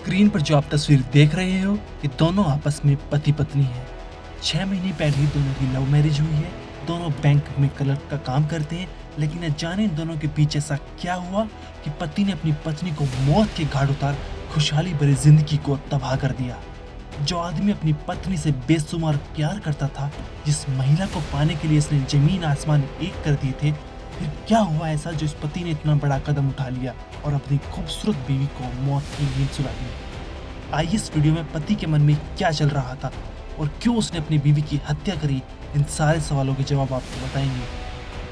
Screen पर जो आप तस्वीर देख रहे हो कि दोनों आपस में पति पत्नी हैं। 6 महीने पहले ही दोनों की लव मैरिज हुई है। दोनों बैंक में क्लर्क का काम करते हैं, लेकिन न जाने इन दोनों के पीछे ऐसा क्या हुआ कि पति ने अपनी पत्नी को मौत के घाट उतार खुशहाली भरी जिंदगी को तबाह कर दिया। जो आदमी अपनी पत्नी से बेशुमार प्यार करता था, जिस महिला को पाने के लिए इसने जमीन आसमान एक कर दिए थे, फिर क्या हुआ ऐसा जो इस पति ने इतना बड़ा कदम उठा लिया और अपनी खूबसूरत बीवी को मौत की नींद सुला दी। आइए इस वीडियो में पति के मन में क्या चल रहा था और क्यों उसने अपनी बीवी की हत्या करी, इन सारे सवालों के जवाब आपको बताएंगे।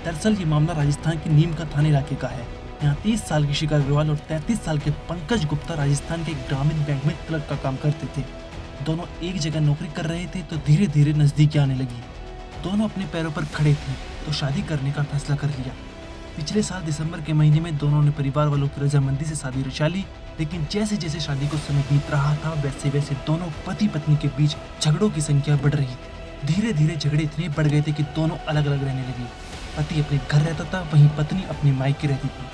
दरअसल ये मामला राजस्थान के नीम का थाने इलाके का है। यहाँ 30 साल की शिखा अग्रवाल और 33 साल के पंकज गुप्ता राजस्थान के ग्रामीण बैंक में क्लर्क का काम करते थे। दोनों एक जगह नौकरी कर रहे थे तो धीरे धीरे नजदीकी आने लगी। दोनों अपने पैरों पर खड़े थे तो शादी करने का फैसला कर लिया। पिछले साल दिसंबर के महीने में दोनों ने परिवार वालों की रजामंदी से शादी रचा ली, लेकिन जैसे जैसे शादी को समय बीत रहा था वैसे वैसे दोनों पति पत्नी के बीच झगड़ों की संख्या बढ़ रही थी। धीरे धीरे झगड़े इतने बढ़ गए थे कि दोनों अलग अलग रहने लगे। पति अपने घर रहता था, वहीं पत्नी अपने मायके रहती थी।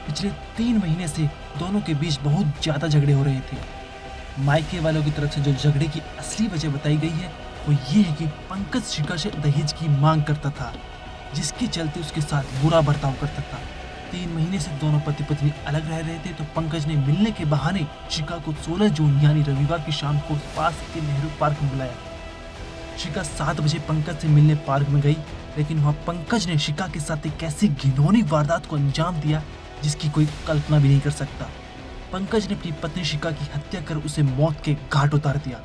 पिछले 3 महीने से दोनों के बीच बहुत ज्यादा झगड़े हो रहे थे। मायके वालों की तरफ से जो झगड़े की असली वजह बताई गई है वो ये है कि पंकज शिखा से दहेज की मांग करता था, जिसके चलते उसके साथ बुरा बर्ताव करता था। 3 महीने से दोनों पति पत्नी अलग रह रहे थे तो पंकज ने मिलने के बहाने शिखा को 16 जून यानी रविवार की शाम को पास के नेहरू पार्क में बुलाया। शिखा 7 बजे पंकज से मिलने पार्क में गई, लेकिन वहाँ पंकज ने शिखा के साथ एक ऐसी घिनौनी वारदात को अंजाम दिया जिसकी कोई कल्पना भी नहीं कर सकता। पंकज ने अपनी पत्नी शिखा की हत्या कर उसे मौत के घाट उतार दिया।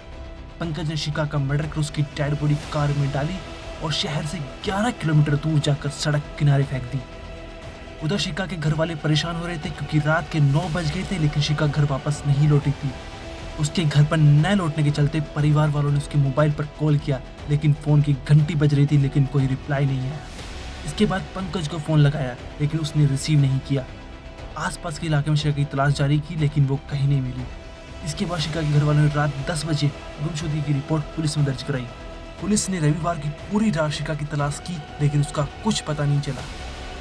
पंकज ने शिखा का मर्डर कर उसकी डेड बॉडी कार में डाली और शहर से 11 किलोमीटर दूर जाकर सड़क किनारे फेंक दी। उधर शिखा के घर वाले परेशान हो रहे थे क्योंकि रात के 9 बज गए थे, लेकिन शिखा घर वापस नहीं लौटी थी। उसके घर पर न लौटने के चलते परिवार वालों ने उसके मोबाइल पर कॉल किया, लेकिन फोन की घंटी बज रही थी लेकिन कोई रिप्लाई नहीं आया। इसके बाद पंकज को फोन लगाया, लेकिन उसने रिसीव नहीं किया। आसपास के इलाके में शिखा की तलाश जारी की, लेकिन वो कहीं नहीं मिली। इसके बाद शिखा के घर वालों ने रात 10 बजे गुमशुदगी की रिपोर्ट पुलिस में दर्ज कराई। पुलिस ने रविवार की पूरी रात शिखा की तलाश की, लेकिन उसका कुछ पता नहीं चला।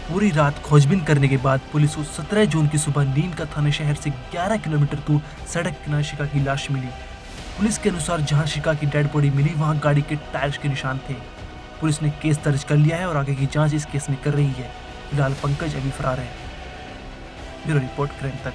पूरी रात खोजबीन करने के बाद पुलिस को 17 जून की सुबह नीम का थाना शहर से 11 किलोमीटर दूर सड़क किनारे शिखा की लाश मिली। पुलिस के अनुसार जहां शिखा की डेड बॉडी मिली वहां गाड़ी के टायर्स के निशान थे। पुलिस ने केस दर्ज कर लिया है और आगे की जाँच इस केस में कर रही है। फिलहाल पंकज अभी फरार है। ब्यूरो रिपोर्ट क्राइम तक।